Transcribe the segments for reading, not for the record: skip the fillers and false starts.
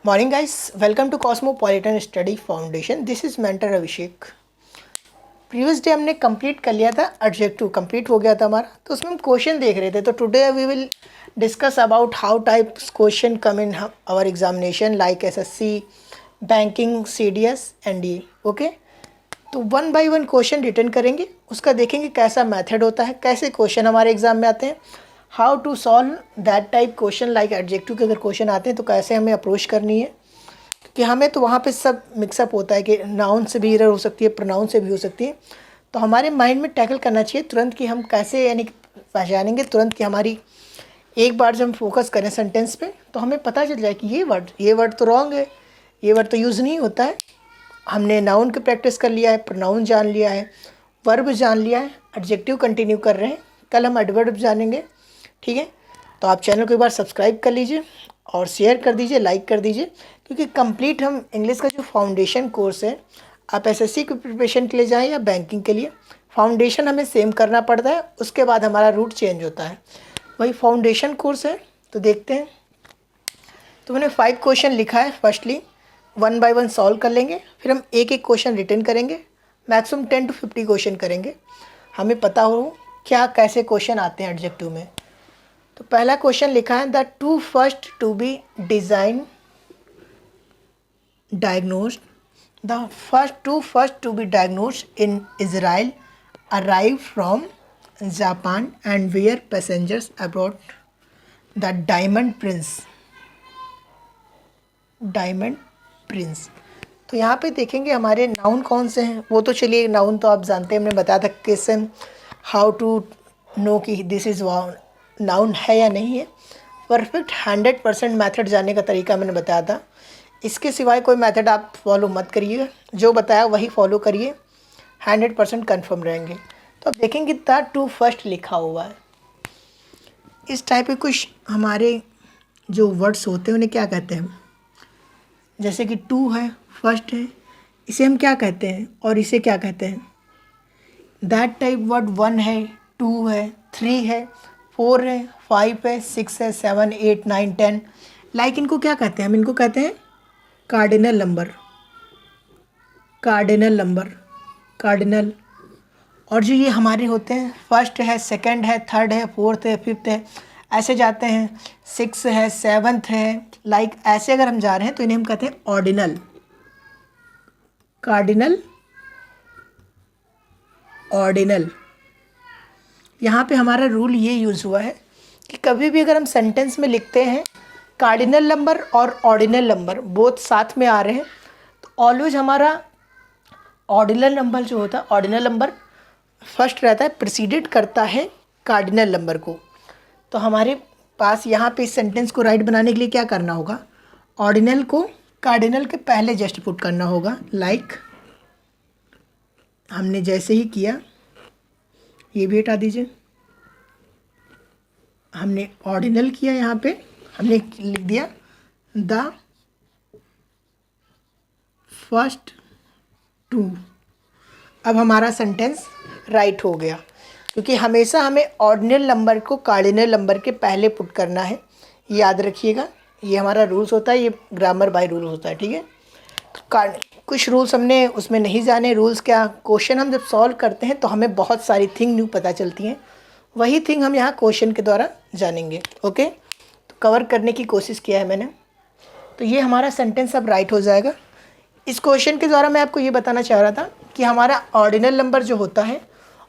Morning guys, welcome to Cosmopolitan Study Foundation. This is mentor Abhishek. Previous day हमने complete कर लिया था, adjective complete हो गया था हमारा, तो उसमें हम क्वेश्चन देख रहे थे। तो today we will discuss about how types question come in our examination like SSC, banking, CDS, NDA. Okay, तो one by one question return करेंगे, उसका देखेंगे कैसा मेथड होता है, कैसे क्वेश्चन हमारे एग्जाम में आते हैं, how to solve that type question. Like adjective के अगर क्वेश्चन आते हैं तो कैसे हमें अप्रोच करनी है, कि हमें तो वहाँ पे सब मिक्सअप होता है कि नाउन से भी एरर हो सकती है, प्रोनाउन से भी हो सकती है। तो हमारे माइंड में टैकल करना चाहिए तुरंत कि हम कैसे, यानी पहचानेंगे तुरंत कि हमारी एक बार जब हम फोकस करें सेंटेंस पे तो हमें पता चल जाए कि ये वर्ड तो रॉन्ग है, ये वर्ड तो यूज़ नहीं होता है। हमने नाउन की प्रैक्टिस कर लिया है, प्रोनाउन जान लिया है, वर्ब जान लिया है, एडजेक्टिव कंटिन्यू कर रहे हैं, कल हम एडवर्ब जानेंगे। ठीक है, तो आप चैनल को एक बार सब्सक्राइब कर लीजिए और शेयर कर दीजिए, लाइक कर दीजिए, क्योंकि कंप्लीट हम इंग्लिश का जो फाउंडेशन कोर्स है, आप एसएससी की प्रिपरेशन के लिए जाएं या बैंकिंग के लिए, फाउंडेशन हमें सेम करना पड़ता है, उसके बाद हमारा रूट चेंज होता है। वही फाउंडेशन कोर्स है। तो देखते हैं। तो मैंने 5 क्वेश्चन लिखा है। Firstly one by one solve कर लेंगे, फिर हम एक एक क्वेश्चन रिटर्न करेंगे, मैक्सिमम 10 to 50 क्वेश्चन करेंगे, हमें पता हो क्या कैसे क्वेश्चन आते हैं एडजेक्टिव में। तो पहला क्वेश्चन लिखा है, the to first to be design diagnosed, the first to be diagnosed in Israel arrived from Japan and were passengers aboard the Diamond Prince। तो यहाँ पे देखेंगे हमारे नाउन कौन से हैं। वो तो चलिए, नाउन तो आप जानते हैं, हमने बताया था कैसे हाउ टू नो कि दिस इज़ नाउन है या नहीं है। परफेक्ट 100% मेथड जानने का तरीका मैंने बताया था। इसके सिवाय कोई मेथड आप फॉलो मत करिए, जो बताया वही फॉलो करिए, 100% कन्फर्म रहेंगे। तो अब देखेंगे द टू फर्स्ट लिखा हुआ है। इस टाइप के कुछ हमारे जो वर्ड्स होते हैं उन्हें क्या कहते हैं, जैसे कि टू है, फर्स्ट है, इसे हम क्या कहते हैं और इसे क्या कहते हैं। दैट टाइप वर्ड 1 है, 2 है, 3 है, 4 है, 5 है, 6 है, 7, 8, 9, 10। लाइक इनको क्या कहते हैं, हम इनको कहते हैं कार्डिनल नंबर। कार्डिनल। और जो ये हमारे होते हैं, फर्स्ट है, सेकंड है, थर्ड है, फोर्थ है, फिफ्थ है, ऐसे जाते हैं, 6 है, 7th है, लाइक ऐसे अगर हम जा रहे हैं तो इन्हें हम कहते हैं ऑर्डिनल। ऑर्डिनल। यहाँ पे हमारा रूल ये यूज़ हुआ है कि कभी भी अगर हम सेंटेंस में लिखते हैं कार्डिनल नंबर और ऑर्डिनल नंबर बोथ साथ में आ रहे हैं, तो ऑलवेज हमारा ऑर्डिनल नंबर जो होता है, ऑर्डिनल नंबर फर्स्ट रहता है, प्रिसीडेड करता है कार्डिनल नंबर को। तो हमारे पास यहाँ पे इस सेंटेंस को राइट बनाने के लिए क्या करना होगा, ऑर्डिनल को कार्डिनल के पहले जस्ट पुट करना होगा। लाइक हमने जैसे ही किया, ये भी हटा दीजिए, हमने ऑर्डिनल किया, यहाँ पे हमने लिख दिया द फर्स्ट टू। अब हमारा सेंटेंस राइट हो गया, क्योंकि हमेशा हमें ऑर्डिनल नंबर को कार्डिनल नंबर के पहले पुट करना है। याद रखिएगा, ये हमारा रूल्स होता है, ये ग्रामर बाय रूल होता है। ठीक है, कुछ रूल्स हमने उसमें नहीं जाने। रूल्स क्या, क्वेश्चन हम जब सॉल्व करते हैं तो हमें बहुत सारी थिंग न्यू पता चलती हैं, वही थिंग हम यहाँ क्वेश्चन के द्वारा जानेंगे। ओके, तो कवर करने की कोशिश किया है मैंने। तो ये हमारा सेंटेंस अब राइट हो जाएगा। इस क्वेश्चन के द्वारा मैं आपको ये बताना चाह रहा था कि हमारा ऑर्डिनल नंबर जो होता है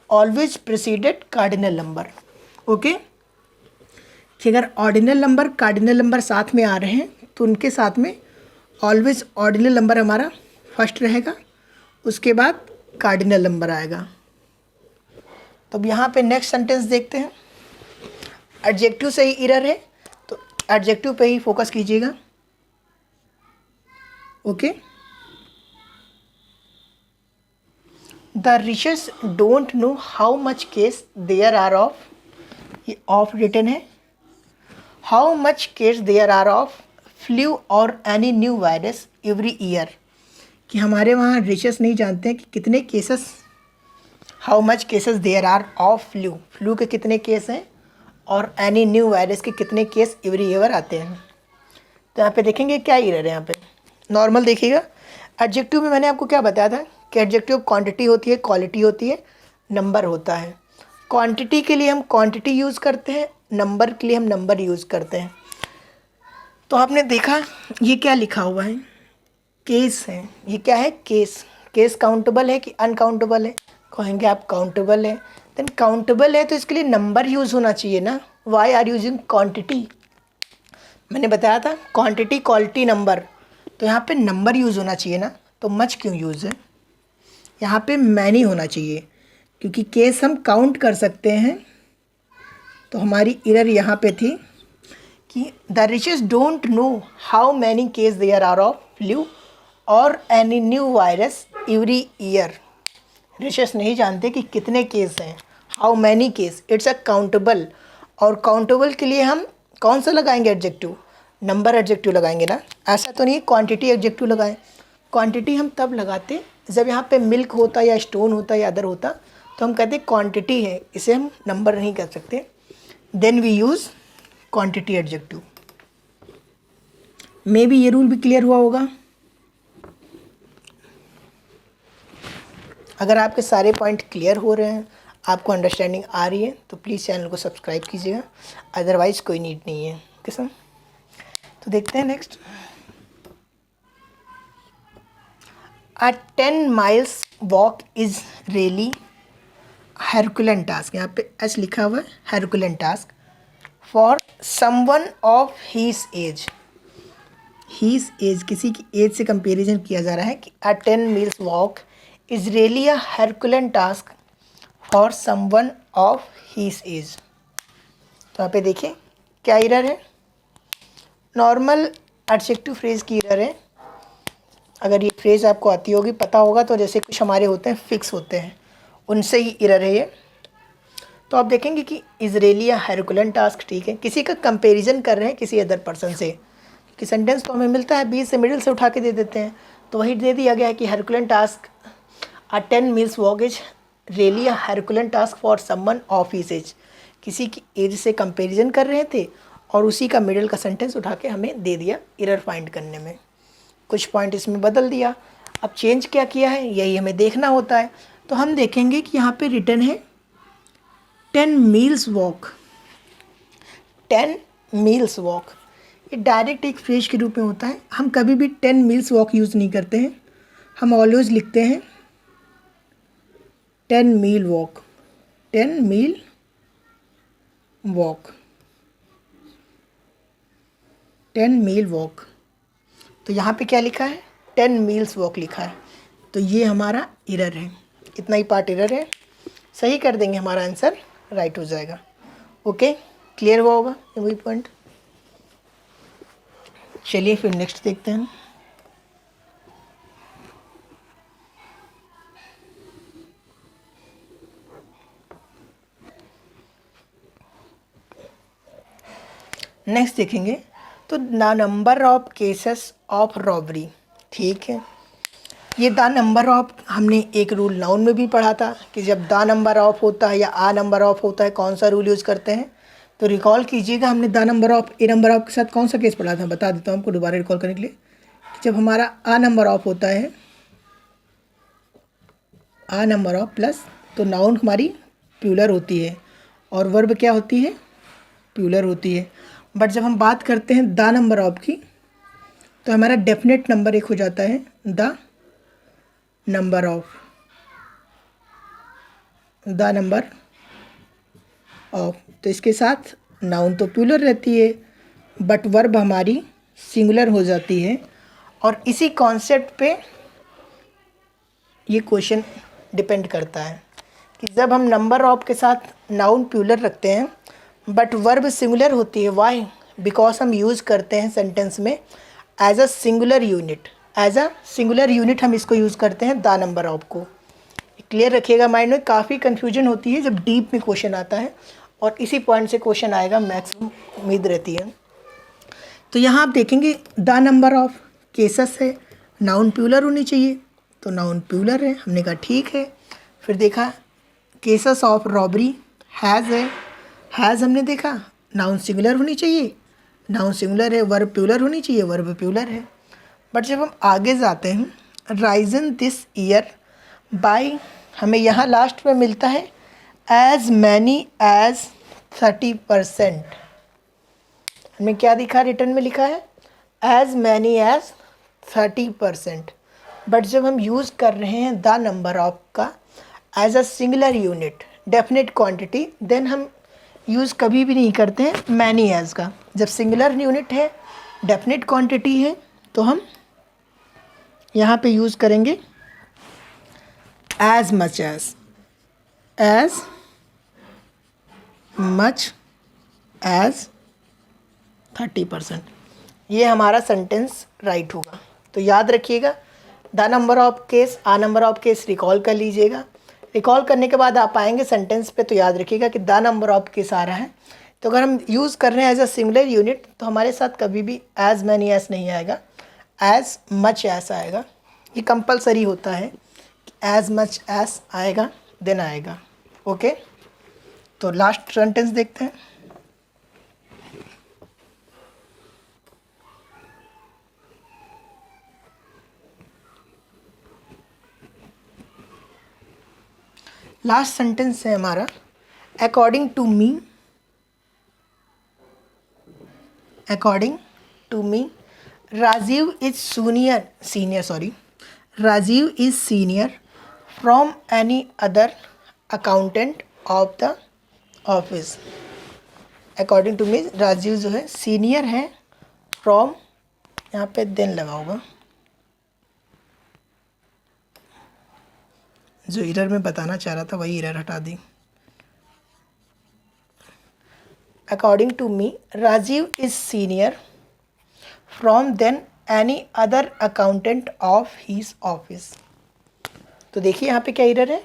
always preceded cardinal number. Okay, कि अगर ऑर्डिनल नंबर कार्डिनल नंबर साथ में आ रहे हैं तो उनके साथ में ऑलवेज ऑर्डिनल नंबर हमारा फर्स्ट रहेगा, उसके बाद कार्डिनल नंबर आएगा। तो अब यहाँ पे नेक्स्ट सेंटेंस देखते हैं। एडजेक्टिव से ही एरर है, तो एडजेक्टिव पे ही फोकस कीजिएगा। Okay, the researchers don't know how much case there are of, ये ऑफ रिटन है, how much case there are of flu और any new virus every year. कि हमारे वहाँ रिचर्स नहीं जानते हैं कि कितने cases, how much cases there are of flu के कितने केस हैं और एनी न्यू वायरस के कितने केस एवरी ईयर आते हैं। तो यहाँ पे देखेंगे क्या एरर है यहाँ पे। नॉर्मल देखिएगा, एडजेक्टिव में मैंने आपको क्या बताया था कि एडजेक्टिव क्वांटिटी होती है, क्वालिटी होती है, नंबर होता है। क्वांटिटी के लिए हम क्वांटिटी यूज़ करते हैं, नंबर के लिए हम नंबर यूज़ करते हैं। तो आपने देखा ये क्या लिखा हुआ है, केस है। ये क्या है, केस। केस काउंटेबल है कि अनकाउंटेबल है, कहेंगे आप काउंटेबल है। देन काउंटेबल है तो इसके लिए नंबर यूज़ होना चाहिए ना। वाई आर यूजिंग क्वांटिटी, मैंने बताया था क्वांटिटी क्वालिटी नंबर, तो यहाँ पे नंबर यूज़ होना चाहिए ना। तो मच क्यों यूज़ है, यहाँ पे मैनी होना चाहिए, क्योंकि केस हम काउंट कर सकते हैं। तो हमारी एरर यहाँ पे थी कि द रिचेस don't know how many case there are of flu और any new virus every year. रिचेस नहीं जानते कि कितने केस हैं, how many case, it's a countable. और काउंटेबल के लिए हम कौन सा लगाएंगे एडजेक्टिव, नंबर एडजेक्टिव लगाएंगे ना। ऐसा तो नहीं क्वांटिटी एडजेक्टिव लगाएं। क्वांटिटी हम तब लगाते जब यहाँ पे मिल्क होता या स्टोन होता या अदर होता, तो हम कहते क्वांटिटी है, इसे हम नंबर नहीं कर सकते। Then we use quantity adjective. May be ये रूल भी क्लियर हुआ होगा। अगर आपके सारे पॉइंट क्लियर हो रहे हैं, आपको अंडरस्टैंडिंग आ रही है, तो प्लीज़ चैनल को सब्सक्राइब कीजिएगा, अदरवाइज़ कोई नीड नहीं है। ओके सर, तो देखते हैं next. A 10 miles walk is really herculean task, यहाँ पे एस लिखा हुआ है, herculean task for someone of his age. His age, किसी की एज से कंपेरिजन किया जा रहा है कि a 10 miles walk is really a herculean task for someone of his age. तो यहाँ पे देखिए क्या एरर है, नॉर्मल एडजेक्टिव फ्रेज की एरर है। अगर ये फ्रेज आपको आती होगी, पता होगा, तो जैसे कुछ हमारे होते हैं फिक्स होते हैं, उनसे ही एरर है ये। तो आप देखेंगे कि इजरायली या हेरकुलन टास्क, ठीक है, किसी का कंपैरिजन कर रहे हैं किसी अदर पर्सन से, कि सेंटेंस तो हमें मिलता है बीच से मिडिल से उठा के दे देते हैं, तो वही दे दिया गया है कि herculean task a 10 miles walk is really a herculean task for someone of his age. किसी की एज से कंपैरिजन कर रहे थे और उसी का मिडिल का सेंटेंस उठा के हमें दे दिया एरर फाइंड करने में। कुछ पॉइंट इसमें बदल दिया, अब चेंज क्या किया है यही हमें देखना होता है। तो हम देखेंगे कि यहाँ पे रिटर्न है 10 miles वॉक। 10 miles वॉक ये डायरेक्ट एक फ्रेज के रूप में होता है। हम कभी भी 10 miles वॉक यूज़ नहीं करते हैं, हम ऑलवेज लिखते हैं 10 mile walk, 10 mile walk, 10 mile walk. तो यहाँ पे क्या लिखा है, 10 miles वॉक लिखा है, तो ये हमारा एरर है, इतना ही पार्ट एरर है। सही कर देंगे, हमारा आंसर राइट हो जाएगा। ओके, क्लियर हुआ होगा वही पॉइंट। चलिए फिर नेक्स्ट देखते हैं। नेक्स्ट देखेंगे तो the number of cases of robbery, ठीक है। ये द नंबर ऑफ हमने एक रूल नाउन में भी पढ़ा था कि जब द नंबर ऑफ होता है या आ नंबर ऑफ होता है कौन सा रूल यूज़ करते हैं। तो रिकॉल कीजिएगा, हमने the number of A number of के साथ कौन सा केस पढ़ा था, बता देता हूँ आपको दोबारा रिकॉल करने के लिए। जब हमारा आ नंबर ऑफ होता है, आ नंबर ऑफ प्लस, तो नाउन हमारी प्यूलर होती है और वर्ब क्या होती है, प्यूलर होती है। बट जब हम बात करते हैं द नंबर ऑफ की, तो हमारा डेफिनेट नंबर एक हो जाता है the number of, the number of. तो इसके साथ नाउन तो प्यूलर रहती है बट वर्ब हमारी सिंगुलर हो जाती है। और इसी कॉन्सेप्ट पे ये क्वेश्चन डिपेंड करता है कि जब हम नंबर ऑफ के साथ नाउन प्यूलर रखते हैं बट वर्ब सिंगुलर होती है, वाई, बिकॉज हम यूज़ करते हैं सेंटेंस में as a singular unit, as a singular unit हम इसको यूज़ करते हैं द नंबर ऑफ को। क्लियर रखिएगा माइंड में, काफ़ी कन्फ्यूजन होती है जब डीप में क्वेश्चन आता है और इसी पॉइंट से क्वेश्चन आएगा मैक्सिमम उम्मीद रहती है। तो यहाँ आप देखेंगे द नंबर ऑफ केसेस है, नाउन प्यूलर होनी चाहिए, तो नाउन प्यूलर है, हमने कहा ठीक है। फिर देखा केसेस ऑफ रॉबरी हैज़ है, हैज़ हमने देखा नाउन सिंगुलर होनी चाहिए, नाउन सिंगुलर है, वर्ब प्लूरल होनी चाहिए, वर्ब प्लूरल है। बट जब हम आगे जाते हैं, राइजन दिस ईयर बाय, हमें यहाँ लास्ट में मिलता है एज मैनी एज 30%। हमें क्या दिखा, रिटर्न में लिखा है एज मैनी एज 30%। बट जब हम यूज़ कर रहे हैं द नंबर ऑफ का as a singular unit definite quantity, then हम यूज़ कभी भी नहीं करते हैं मैनी एज का। जब सिंगुलर यूनिट है, डेफिनेट क्वांटिटी है, तो हम यहाँ पे यूज़ करेंगे एज मच एज 30%। ये हमारा सेंटेंस राइट होगा। तो याद रखिएगा, the number of case, a number of case recall कर लीजिएगा। रिकॉल करने के बाद आप आएंगे सेंटेंस पे, तो याद रखिएगा कि द नंबर ऑफ केस आ रहा है। तो अगर हम यूज़ कर रहे हैं एज अ सिंगुलर यूनिट, तो हमारे साथ कभी भी एज मैनी एज नहीं आएगा, एज मच एज आएगा। ये कंपलसरी होता है कि एज मच एज आएगा, देन आएगा। ओके, तो लास्ट सेंटेंस देखते हैं। लास्ट सेंटेंस है हमारा, according to me Rajiv is senior from any other accountant of the office. According to me Rajeev जो है सीनियर है फ्रॉम, यहाँ पे देन लगा होगा, जो एरर में बताना चाह रहा था वही एरर हटा दी। According to me Rajiv is senior from then any other accountant of his office. तो देखिए यहाँ पे क्या एरर है।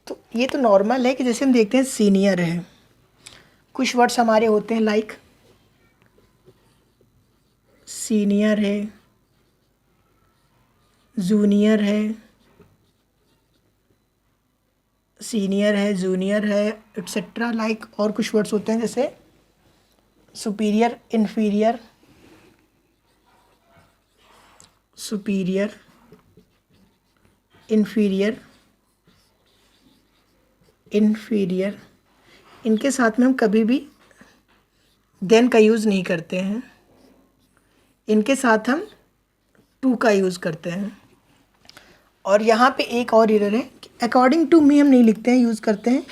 तो ये तो नॉर्मल है कि जैसे हम देखते हैं सीनियर है, कुछ वर्ड्स हमारे होते हैं लाइक सीनियर है, जूनियर है, सीनियर है, जूनियर है, एट्सेट्रा। लाइक और कुछ वर्ड्स होते हैं जैसे superior, inferior, superior, inferior, inferior. इनके साथ में हम कभी भी देन का यूज़ नहीं करते हैं, इनके साथ हम टू का यूज़ करते हैं। और यहाँ पे एक और एरर है कि अकॉर्डिंग टू मी हम नहीं लिखते हैं, यूज़ करते हैं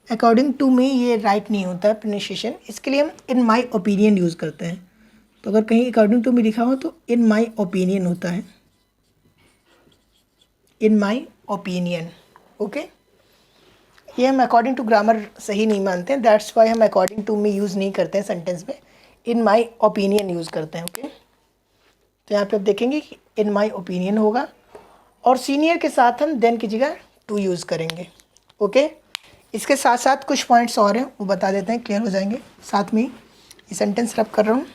अकॉर्डिंग टू मी। ये राइट नहीं होता है प्रोनाउंसिएशन, इसके लिए हम इन माय ओपिनियन यूज़ करते हैं। तो अगर कहीं अकॉर्डिंग टू मी लिखा हो तो इन माय ओपिनियन होता है, इन माय ओपिनियन। ओके, ये हम अकॉर्डिंग टू ग्रामर सही नहीं मानते हैं, दैट्स वाई हम अकॉर्डिंग टू मी यूज़ नहीं करते हैं सेंटेंस में, इन माय ओपिनियन यूज़ करते हैं। ओके, तो यहाँ पे आप देखेंगे कि इन माय ओपिनियन होगा, और सीनियर के साथ हम देन की जगह टू यूज़ करेंगे। ओके, इसके साथ साथ कुछ पॉइंट्स और हैं, वो बता देते हैं, क्लियर हो जाएंगे। साथ में ये सेंटेंस रब कर रहा हूँ,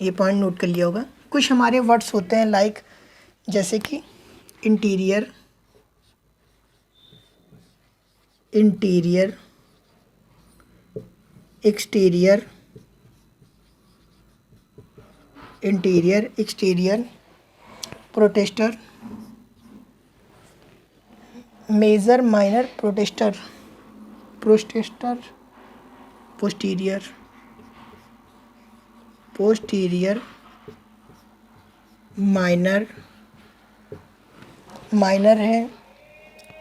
ये पॉइंट नोट कर लिया होगा। कुछ हमारे वर्ड्स होते हैं लाइक जैसे कि interior, interior, exterior, interior, exterior, protester, major, minor, protester, protester, posterior, posterior, minor, minor है,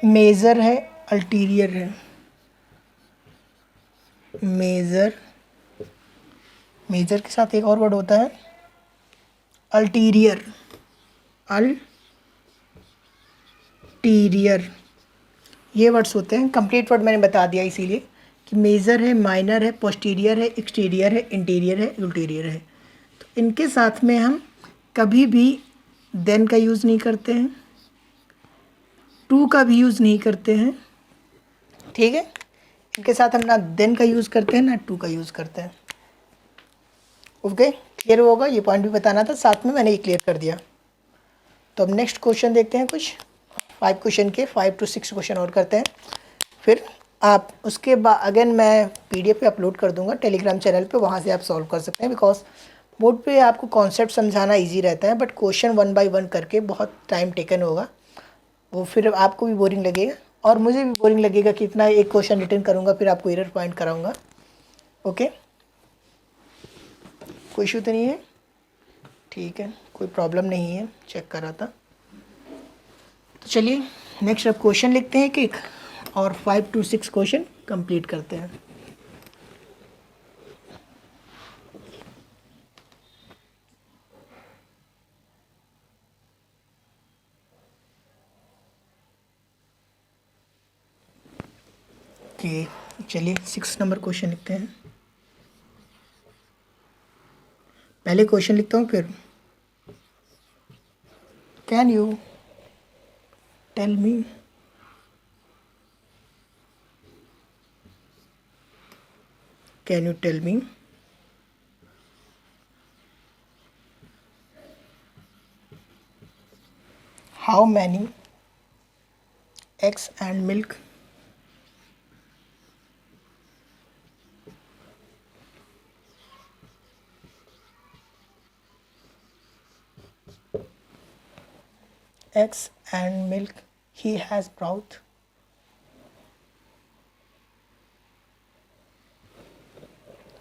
मेजर है, अल्टीरियर है, मेजर, मेजर के साथ एक और वर्ड होता है अल्टीरियर, अल्टीरियर। ये वर्ड्स होते हैं, कंप्लीट वर्ड मैंने बता दिया इसीलिए कि मेजर है, माइनर है, पोस्टीरियर है, एक्सटीरियर है, इंटीरियर है, अल्टीरियर है। तो इनके साथ में हम कभी भी देन का यूज़ नहीं करते हैं, टू का भी यूज़ नहीं करते हैं। ठीक है, इनके साथ हम ना देन का यूज़ करते हैं ना टू का यूज़ करते हैं। ओके, क्लियर होगा, ये पॉइंट भी बताना था, साथ में मैंने ये क्लियर कर दिया। तो अब नेक्स्ट क्वेश्चन देखते हैं, कुछ 5 क्वेश्चन के 5 to 6 क्वेश्चन और करते हैं, फिर आप उसके बाद अगेन मैं पीडीएफ पे अपलोड कर दूंगा टेलीग्राम चैनल पे, वहाँ से आप सॉल्व कर सकते हैं। बिकॉज बोर्ड पे आपको कॉन्सेप्ट समझाना इजी रहता है, बट क्वेश्चन 1 बाय 1 करके बहुत टाइम टेकन होगा, वो फिर आपको भी बोरिंग लगेगा और मुझे भी बोरिंग लगेगा कि इतना एक क्वेश्चन रिटर्न करूँगा फिर आपको एरर पॉइंट कराऊँगा। ओके, कोई इशू तो नहीं है? ठीक है, कोई प्रॉब्लम नहीं है, चेक करा था। तो चलिए नेक्स्ट अब क्वेश्चन लिखते हैं एक और 5 to 6 क्वेश्चन कंप्लीट करते हैं। कि चलिए 6 नंबर क्वेश्चन लिखते हैं। पहले क्वेश्चन लिखता हूँ फिर can you tell me how many eggs and milk he has brought?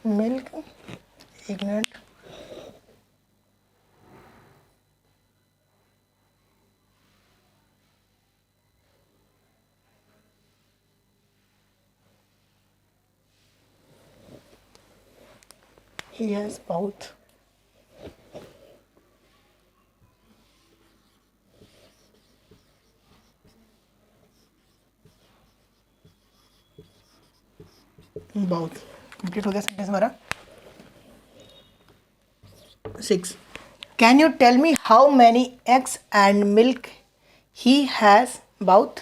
Milk, एक मिनट, he has brought बहुत कंप्लीट हो गया सेंटेंस हमारा। 6 can you tell me how many eggs and milk he has bought?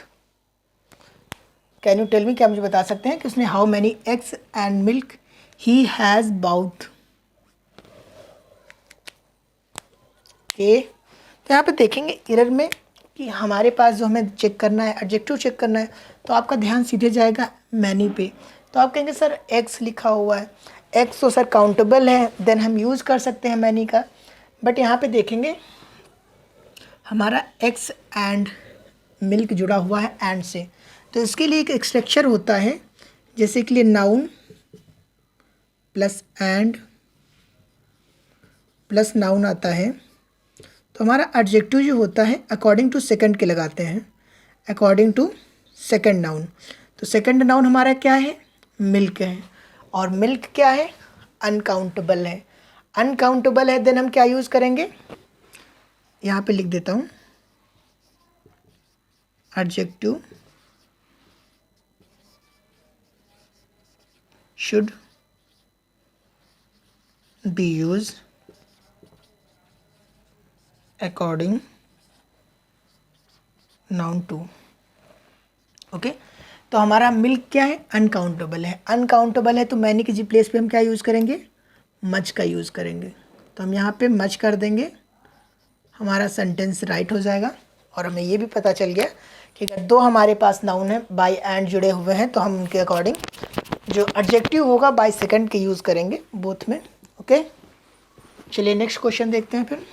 Can you tell me, क्या मुझे बता सकते हैं कि उसने how many eggs and milk he has bought? Okay, तो यहाँ पे देखेंगे एरर में कि हमारे पास जो हमें चेक करना है एडजेक्टिव चेक करना है, तो आपका ध्यान सीधे जाएगा मैनी पे। तो आप कहेंगे सर एक्स लिखा हुआ है, एक्स तो सर काउंटेबल है, देन हम यूज़ कर सकते हैं मैनी का। बट यहाँ पे देखेंगे हमारा एक्स एंड मिल्क जुड़ा हुआ है एंड से, तो इसके लिए एक स्ट्रक्चर होता है, जैसे कि लिए noun plus and plus noun आता है, तो हमारा एडजेक्टिव जो होता है अकॉर्डिंग टू सेकंड के लगाते हैं, अकॉर्डिंग टू सेकंड नाउन। तो सेकंड नाउन हमारा क्या है? मिल्क है, और मिल्क क्या है? अनकाउंटेबल है। अनकाउंटेबल है, देन हम क्या यूज़ करेंगे? यहाँ पे लिख देता हूँ adjective should be use according noun to. Okay, तो हमारा मिल्क क्या है? अनकाउंटेबल है। अनकाउंटेबल है तो मैनी की जी प्लेस पे हम क्या यूज़ करेंगे? मच का यूज़ करेंगे। तो हम यहाँ पे मच कर देंगे, हमारा सेंटेंस राइट हो जाएगा। और हमें ये भी पता चल गया कि अगर दो हमारे पास नाउन है बाय एंड जुड़े हुए हैं तो हम उनके अकॉर्डिंग जो एडजेक्टिव होगा बाय सेकंड के यूज़ करेंगे बोथ में। ओके, चलिए नेक्स्ट क्वेश्चन देखते हैं फिर।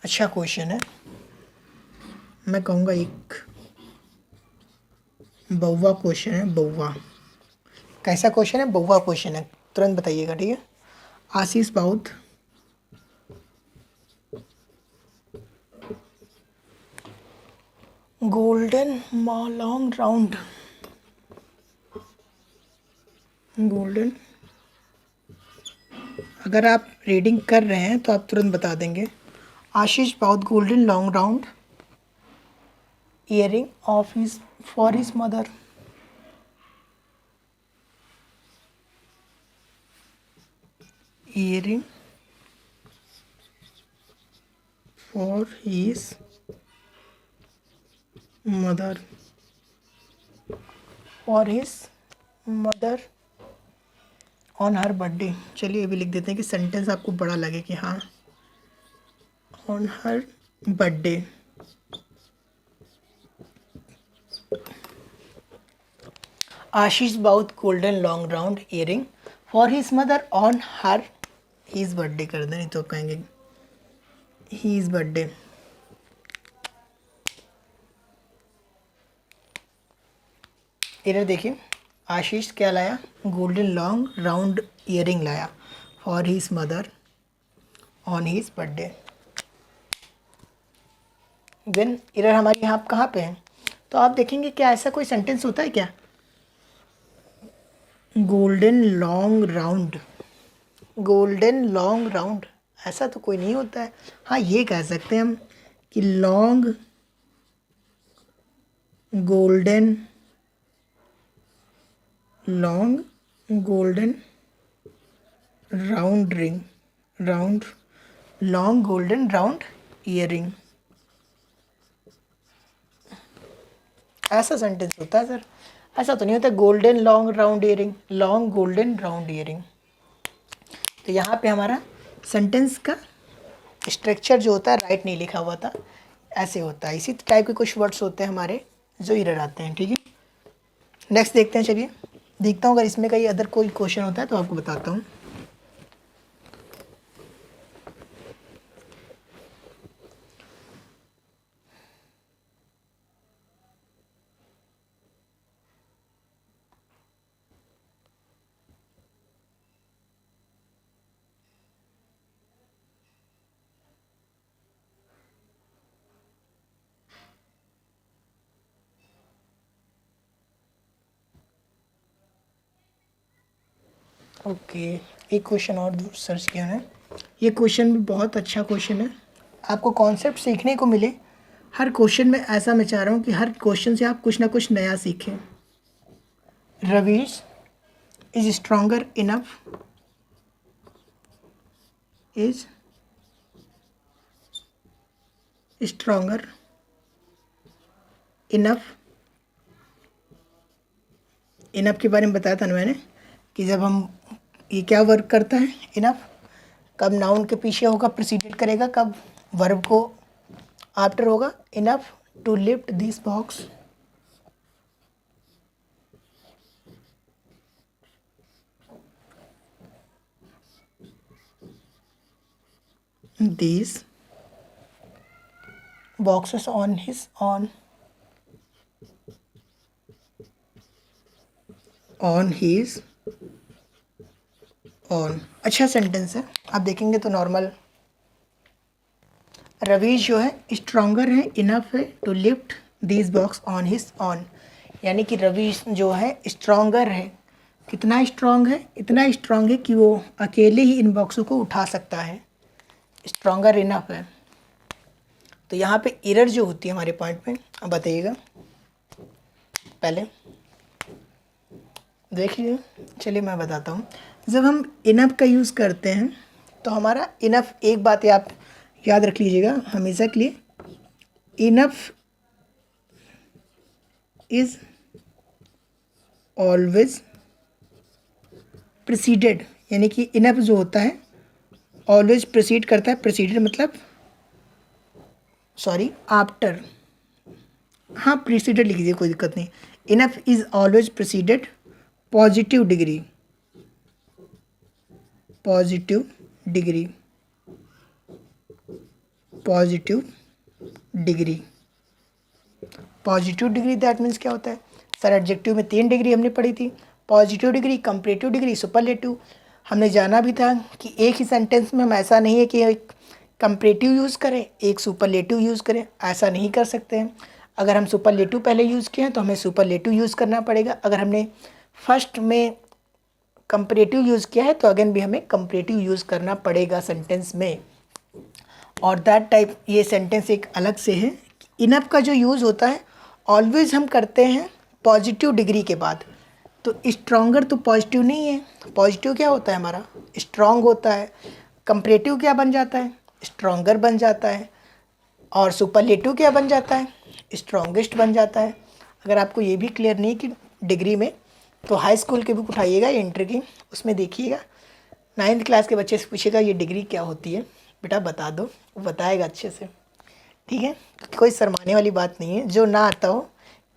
अच्छा क्वेश्चन है, मैं कहूँगा एक बउवा क्वेश्चन है। बउवा कैसा क्वेश्चन है? बउवा क्वेश्चन है, तुरंत बताइएगा, ठीक है? आशीष bought golden long round, golden, अगर आप रीडिंग कर रहे हैं तो आप तुरंत बता देंगे। Ashish bought golden long round earring of his for his mother. Earring for his mother, for his mother on her birthday, चलिए ये भी लिख देते हैं कि सेंटेंस आपको बड़ा लगे कि हाँ on her birthday. Ashish bought golden long round earring for his mother on her his birthday कर दें, नहीं तो कहेंगे हीज बर्थडे। इधर देखिए, आशीष क्या लाया, गोल्डन लॉन्ग राउंड ईयरिंग लाया for his mother on his birthday. Then इधर हमारी यहाँ कहाँ पे है, तो आप देखेंगे क्या ऐसा कोई सेंटेंस होता है क्या, golden long round, golden long round, ऐसा तो कोई नहीं होता है। हाँ ये कह सकते हैं हम कि long golden, long golden round ring, round long golden round earring, ऐसा सेंटेंस होता है सर। ऐसा तो नहीं होता golden long round earring, long golden round earring. तो यहाँ पे हमारा सेंटेंस का स्ट्रक्चर जो होता है राइट नहीं लिखा हुआ था, ऐसे होता है। इसी टाइप के कुछ वर्ड्स होते हैं हमारे जो इरर आते हैं, ठीक है। नेक्स्ट देखते हैं, चलिए देखता हूँ अगर इसमें कहीं अदर कोई क्वेश्चन होता है तो आपको बताता हूँ। ओके, एक क्वेश्चन और सर्च किया है। ये क्वेश्चन भी बहुत अच्छा क्वेश्चन है, आपको कॉन्सेप्ट सीखने को मिले हर क्वेश्चन में। ऐसा मैं चाह रहा हूँ कि हर क्वेश्चन से आप कुछ ना कुछ नया सीखें। Ravish is stronger enough, is stronger enough, enough के बारे में बताया था ना मैंने कि जब हम ये क्या वर्क करता है, इनफ कब नाउन के पीछे होगा प्रिसीडेड करेगा, कब वर्ब को आफ्टर होगा। Enough to lift this box, these boxes on his on his on। अच्छा सेंटेंस है, आप देखेंगे तो नॉर्मल। रवीश जो है स्ट्रॉन्गर है, इनफ है to lift this box on his own, यानी कि रवीश जो है स्ट्रॉन्गर है। कितना स्ट्रॉन्ग है, इतना स्ट्रॉन्ग है कि वो अकेले ही इन बॉक्सों को उठा सकता है, स्ट्रॉन्गर इनफ है। तो यहाँ पे एरर जो होती है हमारे पॉइंट पे, अब बताइएगा। पहले देखिए, चलिए मैं बताता हूँ। जब हम इनफ का यूज़ करते हैं तो हमारा इनफ, एक बात है आप याद रख लीजिएगा हमेशा के लिए, इनफ इज ऑलवेज प्रिसीडेड, यानी कि इनफ जो होता है ऑलवेज प्रोसीड करता है। प्रोसीडेड मतलब सॉरी आफ्टर, हाँ प्रीसीडेड लिख दीजिए कोई दिक्कत नहीं। Enough is always preceded positive degree, positive degree, positive degree, positive degree that means क्या होता है सर, एडजेक्टिव में 3 डिग्री हमने पढ़ी थी, positive degree, comparative degree, superlative. हमने जाना भी था कि एक ही सेंटेंस में हम ऐसा नहीं है कि एक कंपैरेटिव यूज़ करें एक सुपरलेटिव यूज़ करें, ऐसा नहीं कर सकते हैं। अगर हम सुपरलेटिव पहले यूज़ किए हैं तो हमें सुपरलेटिव यूज़ करना पड़ेगा। अगर हमने फर्स्ट में कंपैरेटिव यूज़ किया है तो अगेन भी हमें कंपैरेटिव यूज़ करना पड़ेगा सेंटेंस में। और दैट टाइप ये सेंटेंस एक अलग से है। इनफ का जो यूज़ होता है ऑलवेज हम करते हैं पॉजिटिव डिग्री के बाद। तो स्ट्रॉन्गर तो पॉजिटिव नहीं है, पॉजिटिव क्या होता है हमारा, स्ट्रॉन्ग होता है। कंपैरेटिव क्या बन जाता है, स्ट्रॉन्गर बन जाता है। और सुपरलेटिव क्या बन जाता है, स्ट्रॉन्गेस्ट बन जाता है। अगर आपको ये भी क्लियर नहीं कि डिग्री में तो हाई स्कूल की बुक उठाइएगा इंटर की, उसमें देखिएगा 9th क्लास के बच्चे से पूछेगा ये डिग्री क्या होती है, बेटा बता दो, वो बताएगा अच्छे से। ठीक है, तो कोई शर्माने वाली बात नहीं है, जो ना आता हो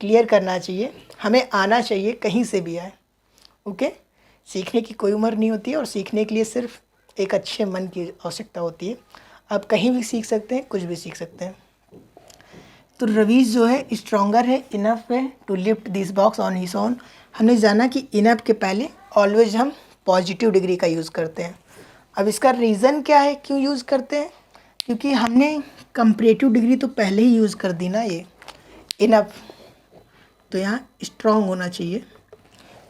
क्लियर करना चाहिए, हमें आना चाहिए कहीं से भी आए। ओके, सीखने की कोई उम्र नहीं होती है और सीखने के लिए सिर्फ एक अच्छे मन की आवश्यकता होती है। आप कहीं भी सीख सकते हैं, कुछ भी सीख सकते हैं। तो रवीज जो है स्ट्रॉन्गर है, इनफ है to lift this box on his own. हमने जाना कि इनफ के पहले ऑलवेज हम पॉजिटिव डिग्री का यूज़ करते हैं। अब इसका रीज़न क्या है, क्यों यूज़ करते हैं? क्योंकि हमने कंपैरेटिव डिग्री तो पहले ही यूज़ कर दी ना, ये इनफ, तो यहाँ स्ट्रॉन्ग होना चाहिए।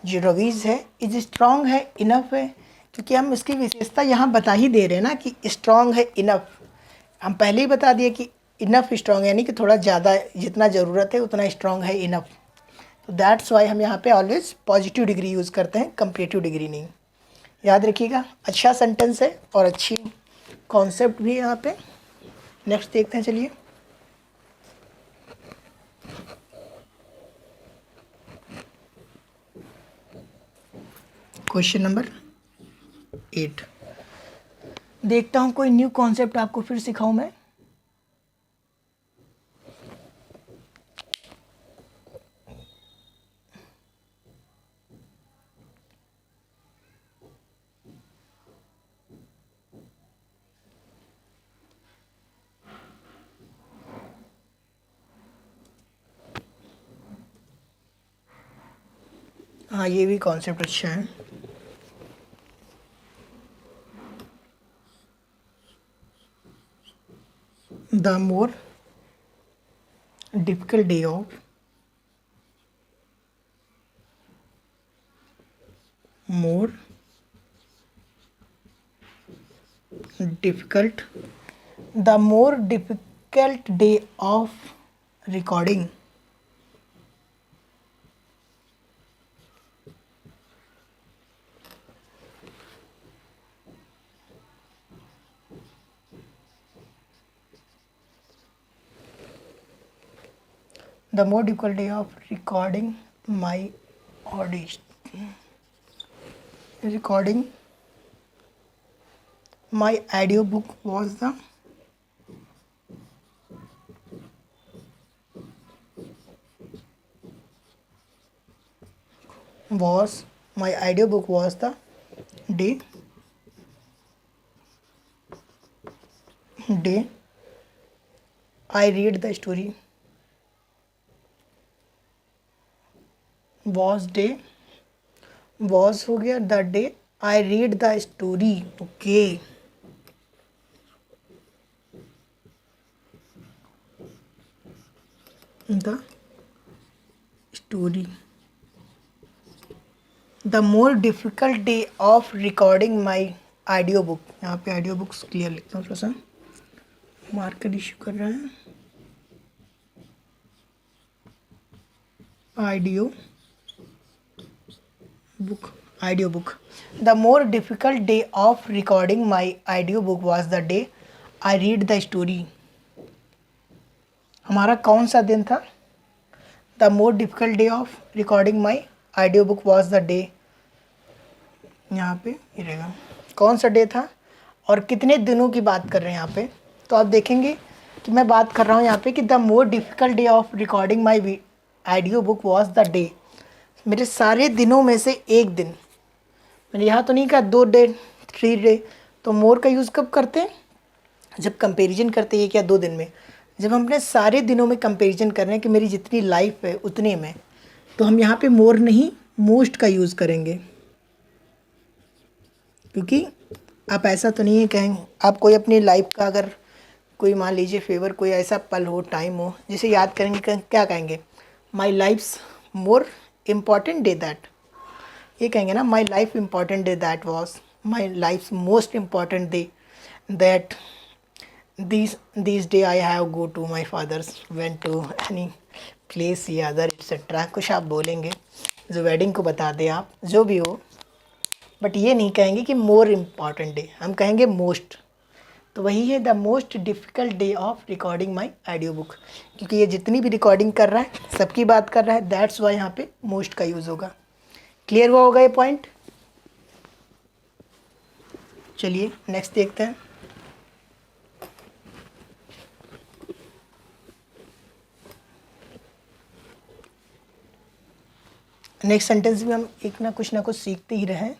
जो रवीज है इज स्ट्रॉन्ग है, इनफ है, क्योंकि हम इसकी विशेषता यहाँ बता ही दे रहे हैं ना कि स्ट्रॉन्ग है, इनफ। हम पहले ही बता दिए कि इनफ स्ट्रॉन्ग, यानी कि थोड़ा ज़्यादा, जितना ज़रूरत है उतना स्ट्रॉन्ग है, इनफ। तो दैट्स वाई हम यहाँ पे ऑलवेज पॉजिटिव डिग्री यूज़ करते हैं, कंपैरेटिव डिग्री नहीं। याद रखिएगा, अच्छा सेंटेंस है और अच्छी कॉन्सेप्ट भी है यहाँ पे। नेक्स्ट देखते हैं, चलिए। क्वेश्चन नंबर 8 देखता हूँ, कोई न्यू कॉन्सेप्ट आपको फिर सिखाऊं मैं। हाँ, ये भी कॉन्सेप्ट अच्छा है। The more difficult day of more difficult the more difficult day of recording the more difficult day of recording my audition recording my audiobook was the my audiobook was the day I read the story was हो गया the day I read the story okay the story the more difficult day of recording my audiobook यहाँ पे audio books clear लिखता हूँ, थोड़ा सा marker issue कर रहा है। Audio book the more difficult day of recording my audio book was the day I read the story. हमारा कौन सा दिन था? The more difficult day of recording my audio book was the day, यहाँ पे ये रहेगा कौन सा डे था और कितने दिनों की बात कर रहे हैं यहाँ पे। तो आप देखेंगे कि मैं बात कर रहा हूँ यहाँ पे कि the more difficult day of recording my audio book was the day, मेरे सारे दिनों में से एक दिन। मैंने यहाँ तो नहीं कहा 2 डे 3 डे, तो मोर का यूज़ कब करते हैं? जब कंपैरिजन करते हैं 1 या 2 दिन में। जब हम अपने सारे दिनों में कंपैरिजन कर रहे हैं कि मेरी जितनी लाइफ है उतने में, तो हम यहाँ पे मोर नहीं मोस्ट का यूज़ करेंगे। क्योंकि आप ऐसा तो नहीं है कहेंगे, आप कोई अपनी लाइफ का अगर कोई मान लीजिए फेवर कोई ऐसा पल हो, टाइम हो जिसे याद करेंगे, क्या कहेंगे? My life's more important day that, ये कहेंगे ना, my life important day that was my life most important day that this day I have go to my father's went to any place या अदर एक्सेट्रा। कुछ आप बोलेंगे जो wedding को बता दें, आप जो भी हो, बट ये नहीं कहेंगे कि मोर इम्पॉर्टेंट डे, हम कहेंगे मोस्ट। तो वही है the most difficult day of recording my audio book, क्योंकि ये जितनी भी रिकॉर्डिंग कर रहा है सबकी बात कर रहा है, दैट्स वाई यहाँ पे मोस्ट का यूज़ होगा। क्लियर हुआ होगा ये पॉइंट। चलिए नेक्स्ट देखते हैं। नेक्स्ट सेंटेंस में हम एक ना कुछ सीखते ही रहें।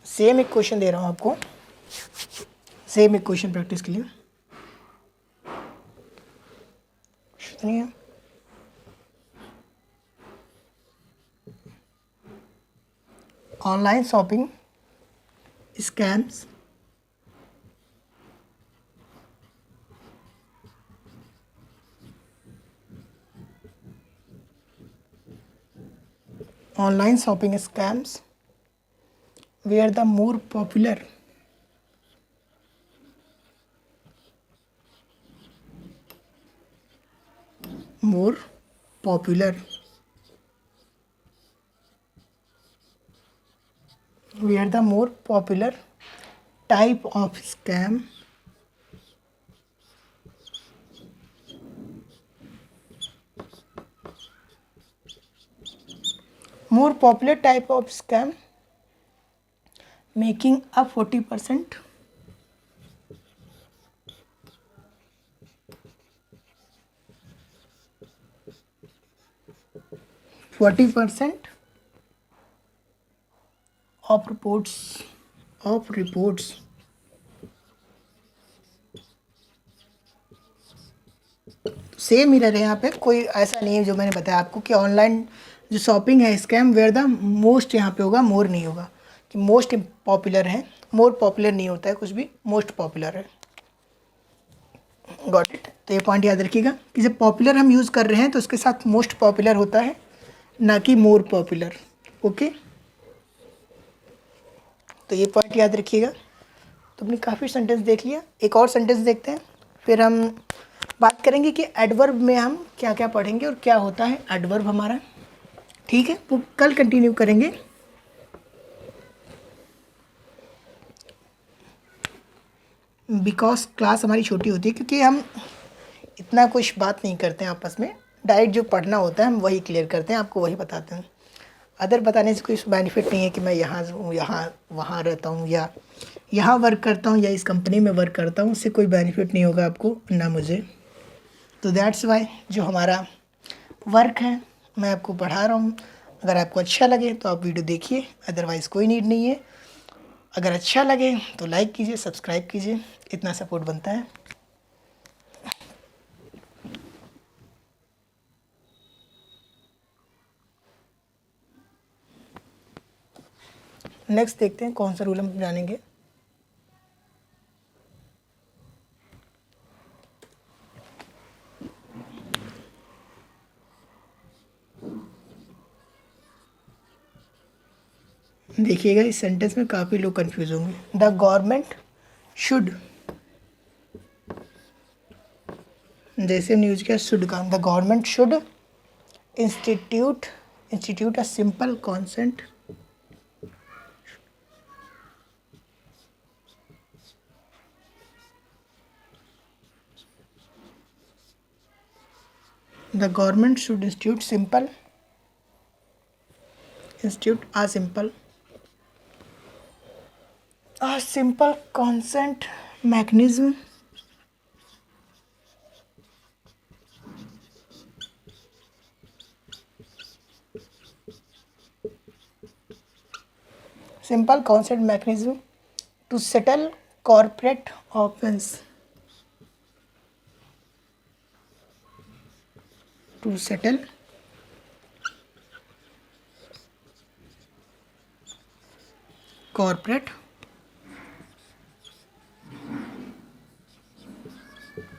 सेम एक क्वेश्चन दे रहा हूँ आपको, सेम एक क्वेश्चन प्रैक्टिस के लिए। सुनिए, online shopping scams online shopping scams were the more popular more popular were the more popular type of scam more popular type of scam making up 40% 40% of reports same ही रह रहे हैं यहाँ पे, कोई ऐसा नहीं है जो मैंने बताया आपको कि ऑनलाइन जो शॉपिंग है स्कैम वेयर द मोस्ट यहाँ पे होगा, मोर नहीं होगा कि मोस्ट पॉपुलर है, मोर पॉपुलर नहीं होता है कुछ भी, मोस्ट पॉपुलर है। Got it. तो ये पॉइंट याद रखिएगा कि जब पॉपुलर हम यूज़ कर रहे हैं तो उसके साथ मोस्ट पॉपुलर होता है, ना कि मोर पॉपुलर। ओके, तो ये पॉइंट याद रखिएगा। तो हमने काफ़ी सेंटेंस देख लिया, एक और सेंटेंस देखते हैं, फिर हम बात करेंगे कि एडवर्ब में हम क्या क्या पढ़ेंगे और क्या होता है एडवर्ब हमारा। ठीक है, वो कल कंटिन्यू करेंगे। बिकॉज क्लास हमारी छोटी होती है, क्योंकि हम इतना कुछ बात नहीं करते हैं आपस में, डायरेक्ट जो पढ़ना होता है हम वही क्लियर करते हैं, आपको वही बताते हैं। अदर बताने से कोई बेनिफिट नहीं है कि मैं यहाँ वहाँ रहता हूँ या यहाँ वर्क करता हूँ या इस कंपनी में वर्क करता हूँ, उससे कोई बेनिफिट नहीं होगा आपको ना मुझे। तो दैट्स वाई जो हमारा वर्क है मैं आपको पढ़ा रहा हूँ। अगर आपको अच्छा लगे तो आप वीडियो देखिए, अदरवाइज़ कोई नीड नहीं है। अगर अच्छा लगे तो लाइक कीजिए, सब्सक्राइब कीजिए, इतना सपोर्ट बनता है। नेक्स्ट देखते हैं कौन सा रूल हम जानेंगे। देखिएगा इस सेंटेंस में काफ़ी लोग कंफ्यूज होंगे। द गवर्नमेंट शुड, जैसे हमने यूज किया शुड का, the government should institute a simple consent the government should institute a simple consent mechanism to settle corporate offense, to settle corporate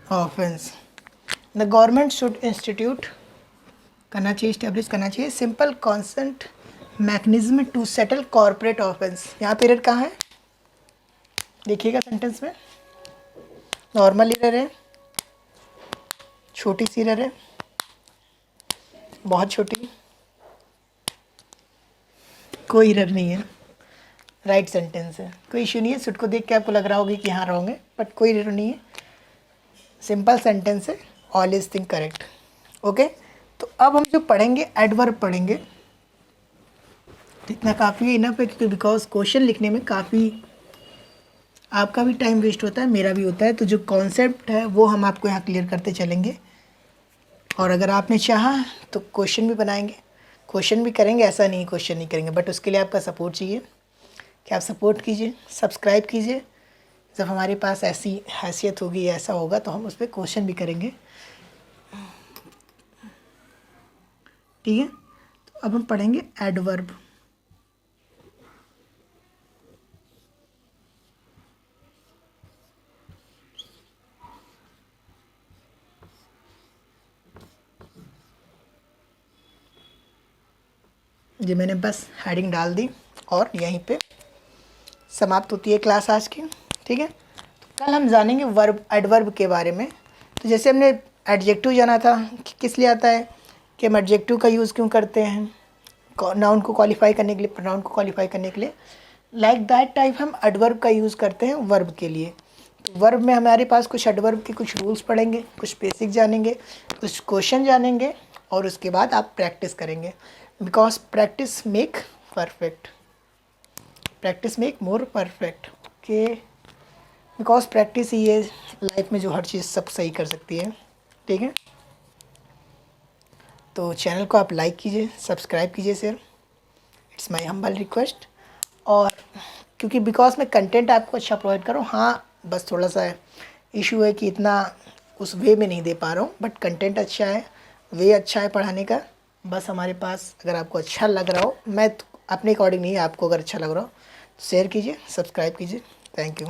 offense. The government should institute करना चाहिए, establish करना चाहिए simple consent mechanism to settle corporate offence. यहाँ period कहाँ है देखिएगा sentence में। Normal error है, छोटी सी एरर है, बहुत छोटी, कोई एरर नहीं है, राइट सेंटेंस है, कोई इशू नहीं है। सुट को देख के आपको लग रहा होगा कि हाँ रॉन्ग है, बट कोई एरर नहीं है, सिंपल सेंटेंस है, all is thing correct. Okay, तो अब हम जो पढ़ेंगे एडवर्ब पढ़ेंगे, तो इतना काफ़ी है, इनफ है, क्योंकि बिकॉज क्वेश्चन लिखने में काफ़ी आपका भी टाइम वेस्ट होता है, मेरा भी होता है। तो जो कॉन्सेप्ट है वो हम आपको यहाँ क्लियर करते चलेंगे, और अगर आपने चाहा तो क्वेश्चन भी बनाएंगे, क्वेश्चन भी करेंगे, ऐसा नहीं क्वेश्चन नहीं करेंगे, बट उसके लिए आपका सपोर्ट चाहिए कि आप सपोर्ट कीजिए, सब्सक्राइब कीजिए। जब हमारे पास ऐसी हैसियत होगी, ऐसा होगा, तो हम उस पर क्वेश्चन भी करेंगे। ठीक है, तो अब हम पढ़ेंगे एडवर्ब। ये मैंने बस हेडिंग डाल दी और यहीं पे समाप्त होती है क्लास आज की। ठीक है, तो कल हम जानेंगे वर्ब, एडवर्ब के बारे में। तो जैसे हमने एडजेक्टिव जाना था कि किस लिए आता है, कि हम एडजेक्टिव का यूज़ क्यों करते हैं, नाउन को क्वालिफाई करने के लिए, प्रोनाउन को क्वालिफाई करने के लिए, लाइक दैट टाइप हम एडवर्ब का यूज़ करते हैं वर्ब के लिए। तो वर्ब में हमारे पास कुछ एडवर्ब के कुछ रूल्स पढ़ेंगे, कुछ बेसिक जानेंगे, कुछ क्वेश्चन जानेंगे, और उसके बाद आप प्रैक्टिस करेंगे, because practice make perfect, practice make more perfect. Okay, because practice ही है लाइफ में जो हर चीज़ सब सही कर सकती है। ठीक है, तो चैनल को आप लाइक कीजिए, सब्सक्राइब कीजिए sir, it's my humble request. और क्योंकि बिकॉज मैं कंटेंट आपको अच्छा प्रोवाइड करूँ, हाँ बस थोड़ा सा इशू है कि इतना उस वे में नहीं दे पा रहा हूँ, बट कंटेंट अच्छा है, वे अच्छा है पढ़ाने का। बस हमारे पास अगर आपको अच्छा लग रहा हो, मैं अपने अकॉर्डिंग नहीं, आपको अगर अच्छा लग रहा हो तो शेयर कीजिए, सब्सक्राइब कीजिए। Thank you.